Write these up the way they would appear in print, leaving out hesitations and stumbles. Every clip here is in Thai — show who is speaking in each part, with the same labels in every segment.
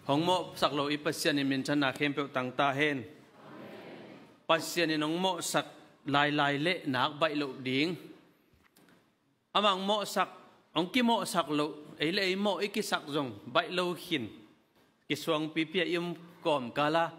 Speaker 1: hong mo sak lo ipasyan in min chana khem pe tang ta hen pasyan in hong mo sak lai le nak bai lo ding amang mo sak ong ki mo sak lo ei le mo iki sak jong bai lo hin ki suang pi pi im kom kala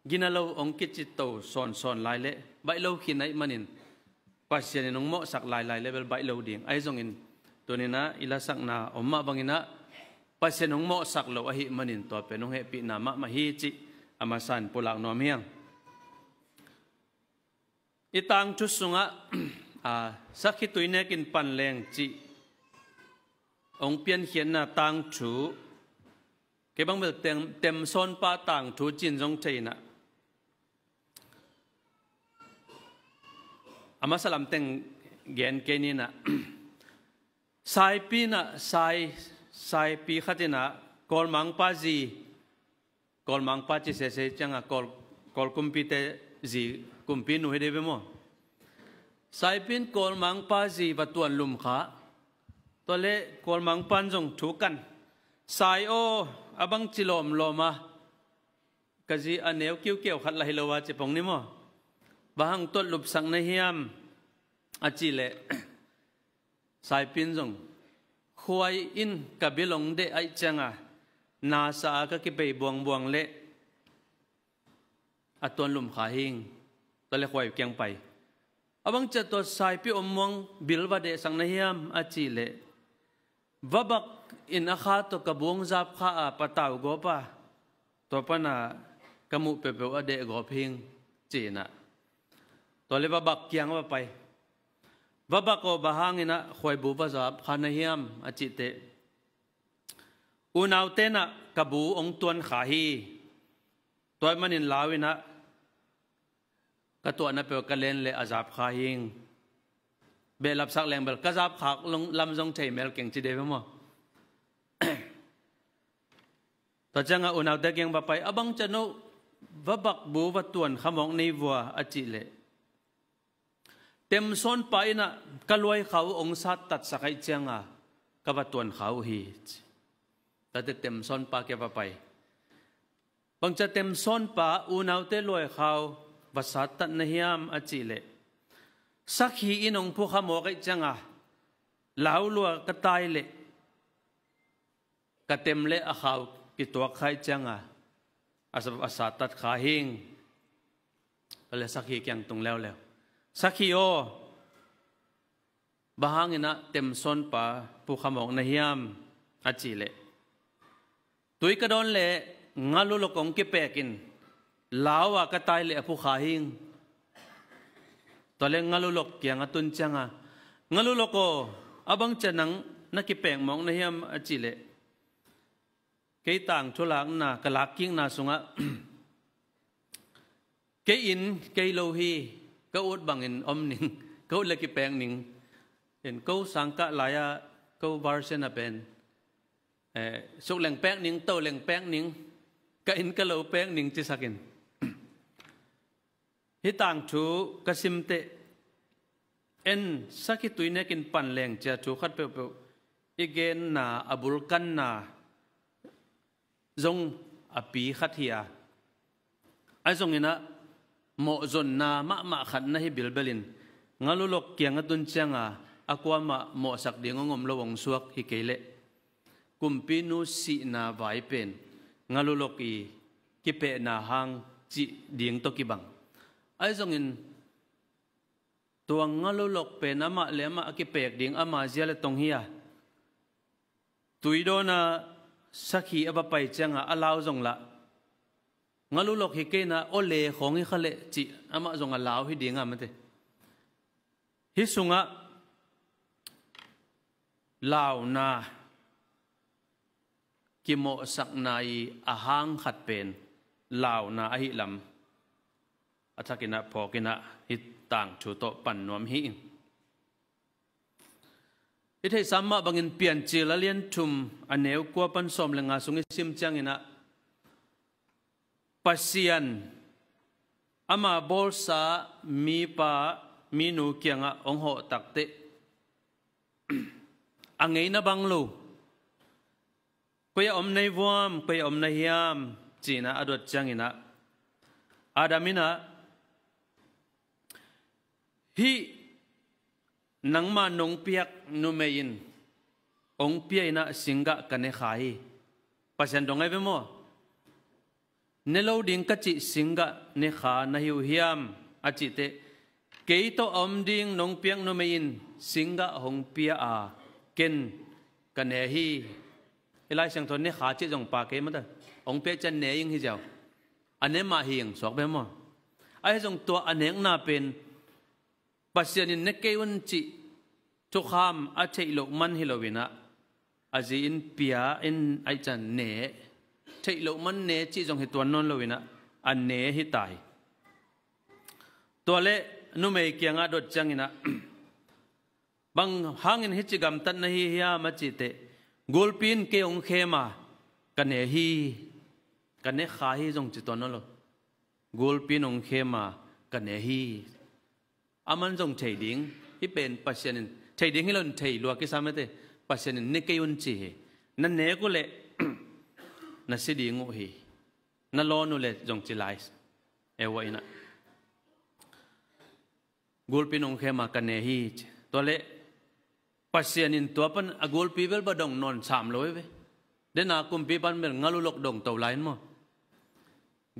Speaker 1: ginalo ong ki chit to son lai le bai lo hin ai manin pasyan in hong mo sak lai level bai lo ding ai jong in tunina ila sak na omma bangina pasyan hong mo sak lo ahi manin to pe nong he pi na ma hi chi amasan pulak nom hiang itang chu sunga sakhi tuine kin pan leng chi ong pian hian na tang chu ke bang bel tem son pa tang thu chin jong cheina amasalam teng gen ke ni na sai pi na sai pi khatina kol mang pa chi se changa kol kumpi te ji kumpi nu he de mo sai pin kol mang pa ji batuan lum kha to le kol mang pan jong thu kan sai o abang chilom loma kaji aneu kiu khat la hilowa che pong ni mo bahang tot lup sang na hiam achi le sai pin jong khoi in kabilong de ai changa na sa ka ki pe buang le atun lum kha hing to le khoi kyang pai abang cha to sai pi omwang bilwa de sang na hiam achi le wabak in akha to kabung zap kha a pataw go pa to pana kamu pe ade go phing china to le wabak kyang wa pai wabak ko bahangina khoi bu ba zap khana hiam achi te unaw te na kabu ong tuan kha hi toy manin lawina ka to na pe ka len le azap kha hing be lap sak leng bel ka zap khak long lam jong thei mel keng chi de mo to changa unaw te kyang ba pai abang chano wabak bu wa tuan khamong nei wa achi le tem son pai na kaloi khau ong sat tat sakai changa ka ba tuan khau hi ta te tem son pa ke ba pai bang cha tem son pa unaw te loi khau basat tat na hiam achi le sakhi inong pu khamo kai changa lau lua ka tai le ka tem le a khau ki to khai changa asat tat kha hing le sakhi kyang tung leo sakhi o bahangina tem son pa pu khamong na hiam achi le tui ka don le ngalu lokong ki pekin lawa ka tai le pu kha hing to le ngalu lok kyang atun changa ngalu loko abang chanang na ki peng mong na hiam achi le ke tang thulak na kalak king na sunga ke in ke lo hi ka ut bangin om ning ka ut le ki peng ning en ko sangka laya ko version a pen suk leng peng ning to leng peng ning ka in ka lo peng ning chi sakin hi tang thu ka simte en sakhi tuine kin pan leng cha thu khat pe igen na abul kan na zong api khat hiya ai zong ina mo zon na ma khat na hi bilbelin ngalulok kyang atun changa akwa mo sak ding ngom lowong suak hi kele kumpi nu si na vai pen ngalulok i ki pe na hang chi ding to ki bang ai zong in tuang ngalulok pe na ma le ma ki pek ding ama ziale tong hiya tuido na sakhi aba pai changa alaw zong la ngalulok hi ke na ole khong hi khale chi ama zong alaw hi dinga mate hi sunga law na ki mo sak nai ahang khat pen law na ahi lam athakina phokina hi tang thu to pan nom hi ithei samma bangin pian chil alian thum aneu kwa pan som lenga sungi sim changina pasian ama bolsa mi pa minu kyanga ongho takte กุยอมในวอมกุยอมในยามจีนะอดดจังอินะอาดามินะฮีนังมานงเปียกนุเมยินองเปียนะสิงกะกันเนขายปัจจัยตรงไงเป็นมั้งเนลาวดิ้งกัจจิสิงกะเนขานาฮิวฮิมอาจิเตเกยโตอมดิ้งนงเปียกนุเมยินสิงกะหงเปียอาเกนกันเนฮีเวลาสังทนเนขาจิจงปากเกมันเถอะองเปียจันเนยิงฮิเจ้าอันเนมาฮิงสอกเป็นมั้งไอ้จงตัวอันเนงน่าเป็นปัจจัยนี้นักเกวันจิทุกคำอาเจโลมันฮิโลวินะอาจีอินเปียอินไอจันเนเจโลมันเนจิจงเหตุตัวนนโลวินะอันเนฮิตายตัวเล่นุ่มเอเกียงอาดดจังอินะบางหางอินฮิจิกรรมตันนฮิยามาจิเตกูลปินเกองเคมากันเนฮีกันเนขาฮีจงจิตตัวนนโลกูลปินองเคมากันเนฮีอามันจงเฉยดิ้งที่เป็นปัจจัยนึงเฉยดิ้งให้เราเฉยลัวกิสามัยเตปัจจัยนึงนี่เกี่ยวนจีนั่นเนื้อกูเลยนั่นสิดิ้งโอฮีนั่นล้อนูเลยจงจิไลส์เอวอินะกูลปีนองเข้ามากันเนฮีตัวเละปัจจัยนึงตัวปันกูลปีเบลบดงนอน300เว้เดน่ากุมปีปันเบลงาลุลกดงตัวไลน์มั้ง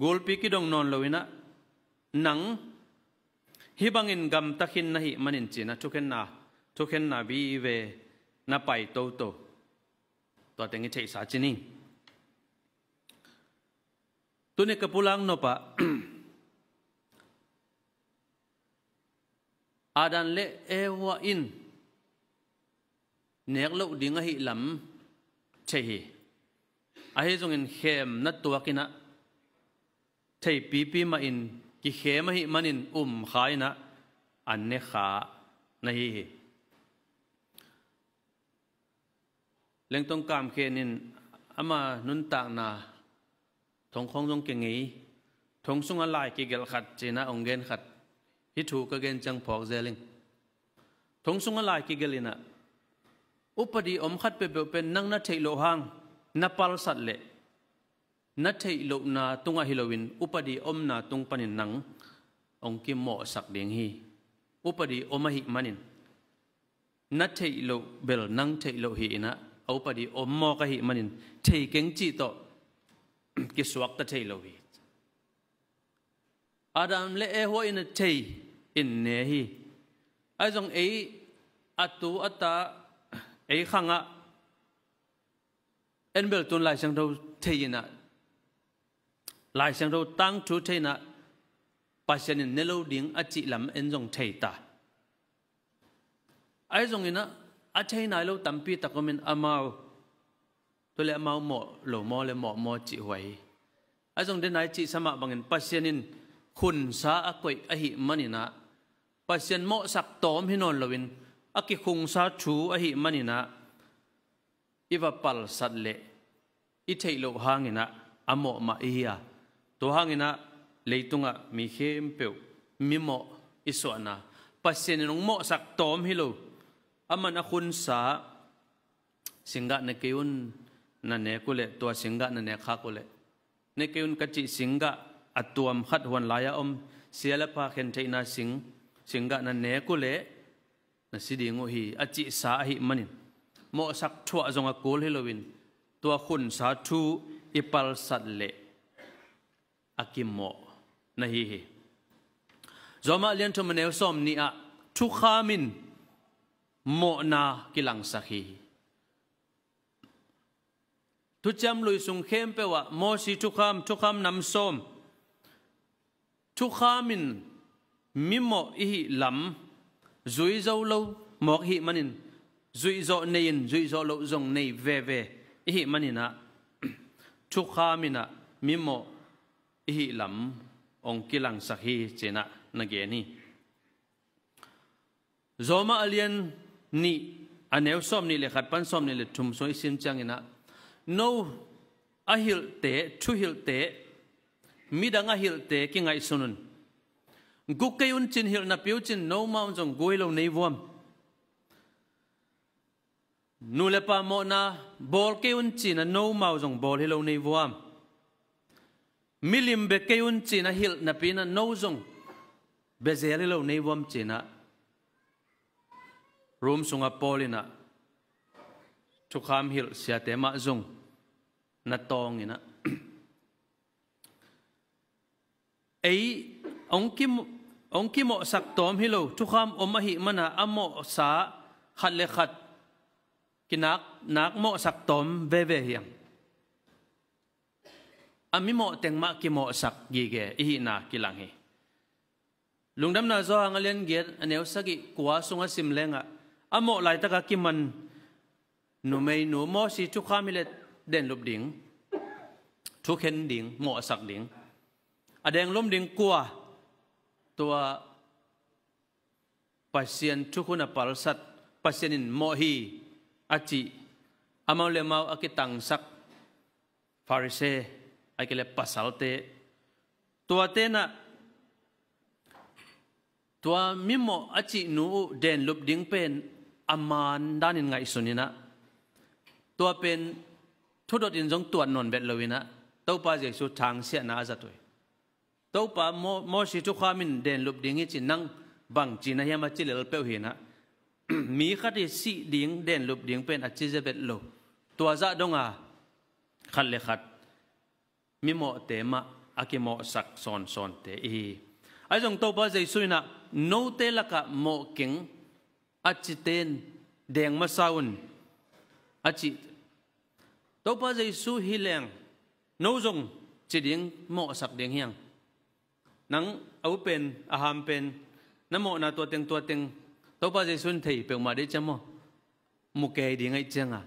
Speaker 1: กูลปีกิดงนอนเลยนะหนังฮิบังอินกัมตะขินนะฮิมันอินจีนะทุกเห็นนาบีเวน่าไปโตตัวเต็งเฉยสาจินีตัวนี้กับพูลังโนปะ อาดันเลเอวะอินเนกโลดิ้งฮิลำเฉยอาฮิจงอินเข้มนัดตัวกินะเฉยปีมาอินกิเขมหิมันินขายนะอันเนขานะฮีเล่งตรงกามเขนินอามานุนตากนาทงคงจงเก่งงี้ทงสุงอะไรกิเกลขัดจีนะองเกนขัดฮิถูกเกนจังพอกเซลิงทงสุงอะไรกิเกลินะอุปดีอมขัดเป็นนั่งนัดเทโลหังนับปัลสัตเลนัทเทโลนาตุงอฮิโลวินอุปดีอมนาตุงปนินนังองกิมโมสักเดียงฮีอุปดีอมหิมันินนัทเทโลเบลนังเทโลฮีนะอุปดีอมโมกหิมันินเทเกงจิโตกิสวักตะเทโลฮีอาดัมเลเอหัวอินเทอินเนฮีไอจงเออัตุอัตตาเอขังะเอ็นเบลตุนไลชังโตเทยินะลายเสียงเราตั้งทุเทนะปัจจัยนี้เนลดิ้งอจิลำเอ็นจงเทตาไอ้จงอินะอาเทนายเราตั้มปีตะกมินอามาวตัวเลอามาวหมอหล่อหมอเลยหมอจิหวยไอ้จงเดนายจิสมาบังเงินปัจจัยนี้คุณสาอกุยอหิมันินะปัจจัยหมอสักตอมให้นอนลวินอกิคุงสาชูอหิมันินะอีวปัลสัตเลอิเทโลหางินะอโมมาอียาตัวหางินะเลยตุงะมีเข้มเปียวมีหมออิสวนาปัจเจนงหมอสักตอมฮิโลอามันอคุณสาสิงกะนเกยุนนันเนกุเลตัวสิงกะนันเนขากุเลนเกยุนกัจจิสิงกะอัตวมขัดหวนลายอมเสียละพาเข็นเทนาสิงกะนันเนกุเลนัสิดีงูฮีอจิสาหิมันินหมอสักชั่วจงอกูลฮิโลวินตัวคุณสาธุอิปัลสัตเลอากิมโมนะฮีจอมาเลียนทุมเนวสอมนี่อะทุกขามินโมนากิลังสักฮีทุจำลุยสุงเข้มเปว่าโมสีทุกขามนำสอมทุกขามินมิโมอิหิลำจุยเจ้าโลหมอกหิมันินจุยเจ้าเนียนจุยเจ้าโลจงเนยเวอิหิมันินะทุกขามินะมิโมอิหิลำองกิลังสักฮีเจนะนักเกนี่จอมาเลียนนี่อันเนวสอมนี่เลยขัดปันสอมนี่เลยทุ่มสวยสินจังนะโนอาฮิลเตชูฮิลเตมีดังอาฮิลเตกิงไงสุนุนกุกเกยุนจินฮิลนับยูจินโนมาอุนจงกุยโลในวม นูเลปาโมนาบอลเกยุนจีนะโนมาจงบอลฮิโลในวัวมิลิมเบเกยุนจีนะฮิลนับปีนะโนจงเบเซลิโลในวัวจีนะรูมสุงอปอลินะทุกคำฮิลเสียแต่มาจงนัดตองนี่นะไอองคิโมสักตอมฮิโลทุกคำอมหิมันนะอโมสาขัดเลขัดกินักโมสักตอมเวเวียงอามิโมเต็งมากิโมสักยีเกอีหินากิลังเฮลุงดำนาจางเลียนเกียอันเนวสักิกัวสุงสิมเลงอะอโมไหลตะกะกิมันนูไม่นูโมสิทุกคำมิเลเด่นลุบดิ่งทุกเห็นดิ่งโมสักดิ่งอแดงล้มดิ่งกัวตัวปัสเซียนทุกคนปัลสัตปัสเซียนินโมฮีอาจิอามาเลมาอากิตังสักฟาริเซอากิเลปัสสัลเตตัวเตนะตัวมิโมอาจินูเด่นลุบดิ่งเป็นอามานด้านินไงสุนินะตัวเป็นทุดดินจงตัวนนเบ็ดเลวินะตัวป้าเจสุทางเสียนาจัตุยตัวป้าโมชิทุกขามินเด่นลุบดิ่งจินังบังจีนะเฮียมาจิเลลเปวเห็นะมีขัดสีดิ่งเด่นลุบดิ่งเป็นอาจิเจเบ็ดโลตัวจะดงอาขัดเลขัดมิโมเตมะอากิโมสักซอนเตอีไอ้จงตัวป้าเจสุนะโนเตลักะโมกิงอาจิเตนแดงมาซาอุนอาจิตัวป้าเจสุฮิเลงโนจงจิดิ่งโมสักดิ่งเฮียงนังเอาเป็นอาหารเป็นน้ำโมนาตัวเต็งตัวป้าเจสุนเทย์เปลมาได้จังมุกเกยดิ่งไอ้เจ้งอ่ะ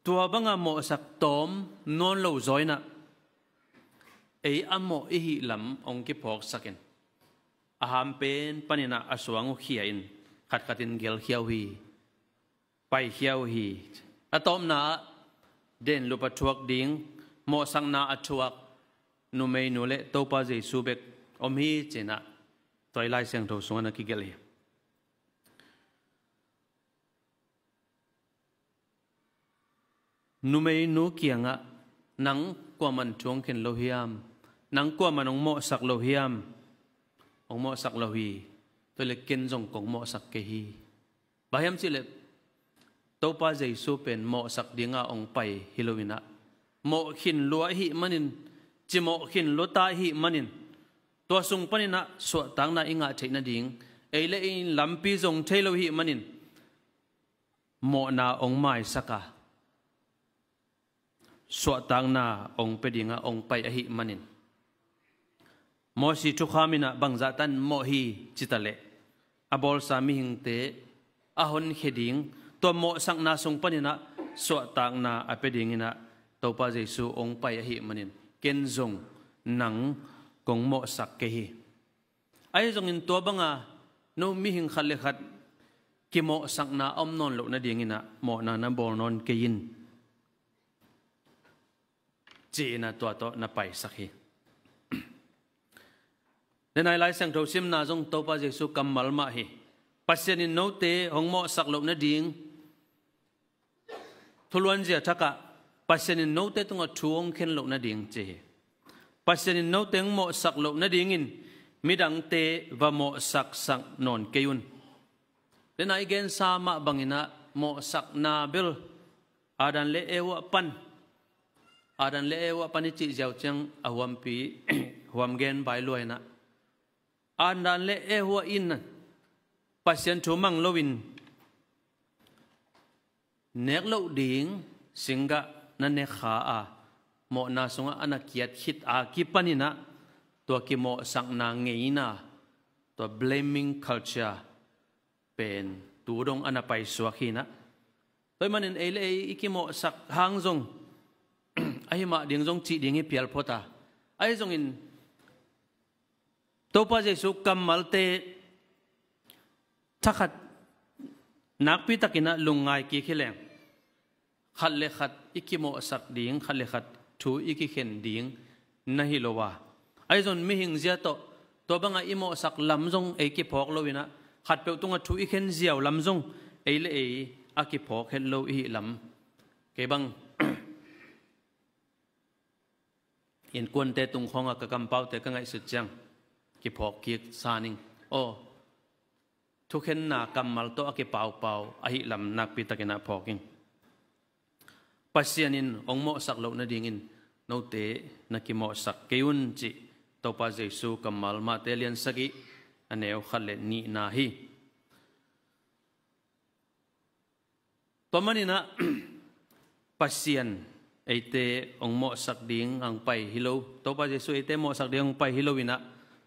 Speaker 1: ตัวบังอาโมสักตอมนอนเหลาจอยนะไอ้อโมอีหิลำองกิพอกสักเองอาหารเป็นปนินะอสวงอุขีอินขัดเกลเขียวฮีไปเขียวฮีอะตอมนาเด่นลุปทวกดิ่งโมสังนาอทวกนูไม่นูเละตัวป้าเจสุเบกอมฮีเจนะตัวไล่เสียงโทสงนักกิเกลีนูไม่นูเกียงะนังกว่ามันช่วงเข็นโลหิมนังกว่ามันองโมสักโลหิมองโมสักโลหีตัวเล็กเกินจงกงโมสักเกฮีบางยามสิเล็ตัวป้าเจสุเป็นโมสักดิ่งองไปฮิโลวินะโมขินลัวหิมันินจิโมขินลุตาหิมันินตัวสุงปนินะสวดตังนาอิงะเทนดิ่งเอเลอินลำปีจงเทโลหิมันินโมนาองไม้สักะสวดตังนาองไปดิ่งะองไปอหิมันินโมสิทุขามินะบังจัตันโมฮีจิตะเลอบอลสามิหิงเตอหนเขดิ่งตัวโมสังนาสุงปนินะสวดตังนาอไปดิ่งนะตัวป้าเจสุองไปอหิมันินเกณฑ์จงหนังกงโมสักเกฮีไอ้จงอินตัวบังอาโนมิหิงขัดเลขัดกิโมสักนาอมนอนหลุนาเดียงินะโมนาบอลนอนเกยินจีนะตัวโตนาไปสักฮีในในไลฟ์เสียงโทรซิมนาจงตัวป้าเจสุกำมัลมาฮีปัสเซนินโนเตของโมสักหลุนาเดียงทุลวันเจียทักกะปัสเซนินโนเตต้องเอาช่วงเข็นหลุนาเดียงเจปัสเซนินโนเตงโมสักโลนาดิ่งินมิดังเตวโมสักสังนนเกยุนเดนไอเกนสามาบังอินะโมสักนาเบลอาดันเลเอวะปันนิจิเจ้าจังอหวมปีหวมเกนไปลอยนะอาดันเลเอวะอินปัสเซนทูมังโลวินเนกโลดิ่งสิงกะนันเนขาอาโมนาสงะอนักเกียรติคิดอากิปันินะตัวกิโมสังนางเงีนะตัว blaming culture เป็นตูดงอนาไปสวขีนะโดยมันเอเลอีกิโมสักหางจงไอ้มาดิ่งจงจีดิ่งให้เพียลพอตาไอ้จงอินตัวป้าเจสุกัมมัลเตทักนักพิทักษ์นะลุงไงกี่ขี้แรงขัดเลขัดอีกิโมสักดิ่งขัดเลขัดทูอีกิเข็นดิ่งนาฮิโลวาไอ้จนมิหิงเจียตัวบังอิโมสักลำจงเอกิพอกโลวินะขัดเปลตุงทูอีเข็นเจียวลำจง ấy lệ ấy aki phok hello hi lam ke bang in quân te tung khong a ka kampau te ka ngai su chang ki phok ki saning o thu khen na kamal to aki pau pau a hi lam nak pi takena phoking pasianin ongmo sak lo na dingin no te na ki mo sak keun chi to pa jesu kamal ma te lian sagi aneu khalle ni na hi pamanina pasian eite ongmo sak ding ang pai hilo to pa jesu eite mo sak ding ang pai hilowina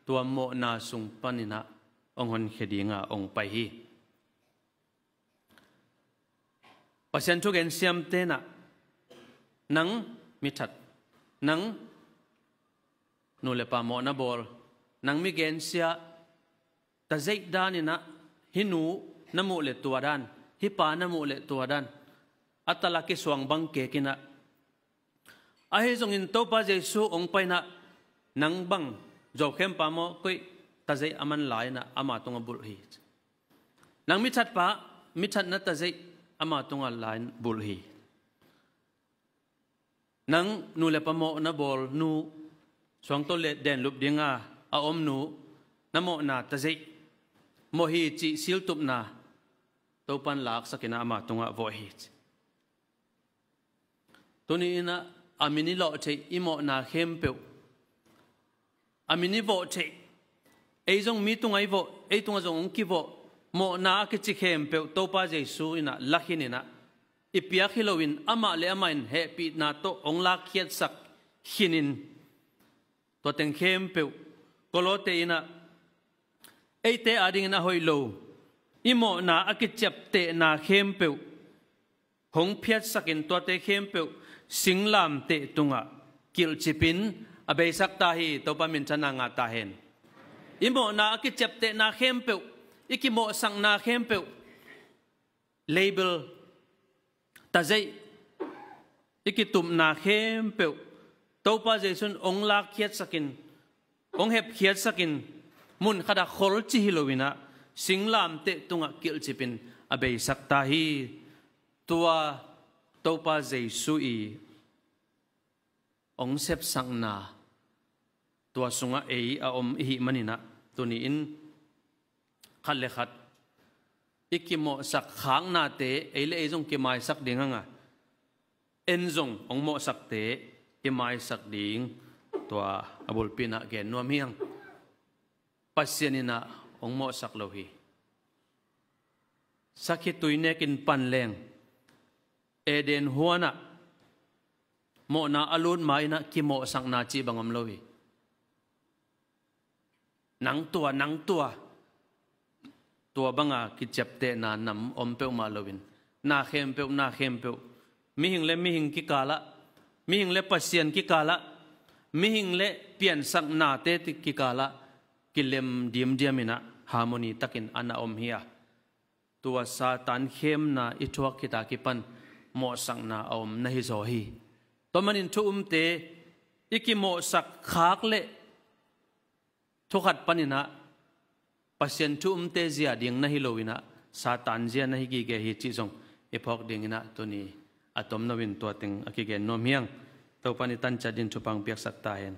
Speaker 1: tua mo na sung panina ong hon khedinga ong pai hi pasian thu gen siam te na nang mi that nang nu le pa mo na bol nang mi gen sia ta zai danina hinu namu le tua dan hi pa namu le tua dan atala ki suang bang ke kina a he zong in to pa jesu ong pai na nang bang zo khem pa mo koi ta zai aman lai na ama tonga bul hi nang mi that pa mi that na ta zai ama tonga lai bul hi nang nu le pa mo na bol nu suang to le den lup dinga a om nu na mo na ta zai mo hi chi sil tup na to pan lak sakina ama tonga vo hi tuni ina amini lo che imo na khem pe amini vo che ei jong mi tungai vo ei tunga jong ki vo mo na ki chi khem pe to pa jesu ina lakhinina ipia khilowin ama le amain he pi na to ong la khiat sak hinin to teng khem pe kolote ina eite ading na hoilo imo na akichap te na khem pe hong phiat sakin to te khem pe singlam te tunga kil chipin abe sakta hi to pa min chana nga ta hen imo na akichap te na khem pe ikimo sang na khem pe label ta zai ikitum na khem pe to pa jesun ong la khiat sakin ong hep khiat sakin mun khada khol chi hilowina singlam te tunga kil chipin abe sakta hi tua topa jesu i ong sep sang na tua sunga ei a om hi manina tuni in khalle khat ikimo sak khang na te eile e jong ki mai sak dinganga en jong ong mo sak te ki mai sak ding tua abul pina gen no miang pasianina ong mo sak lo hi sakhi tuine kin pan leng eden huana mo na alun mai na ki mo sang na chi bangam lo hi nang tua banga ki chapte na nam om pe ma lovin na khem pe mi hing ki kala mi hing le pasian ki kala mi hing le pian sang na te ki kala kilem diamina harmony takin ana om hiya tua satan khem na ithuak kita ki pan mo sang na om na hi zo hi to manin thu te iki mo sak khak le thukhat panina pasien thu te zia ding na hi lowina satan zia na hi gi ge hi chi jong ephok ding ina to ni atom nawin to teng aki ge nom hiang to pani tan cha din chupang piak sak ta hen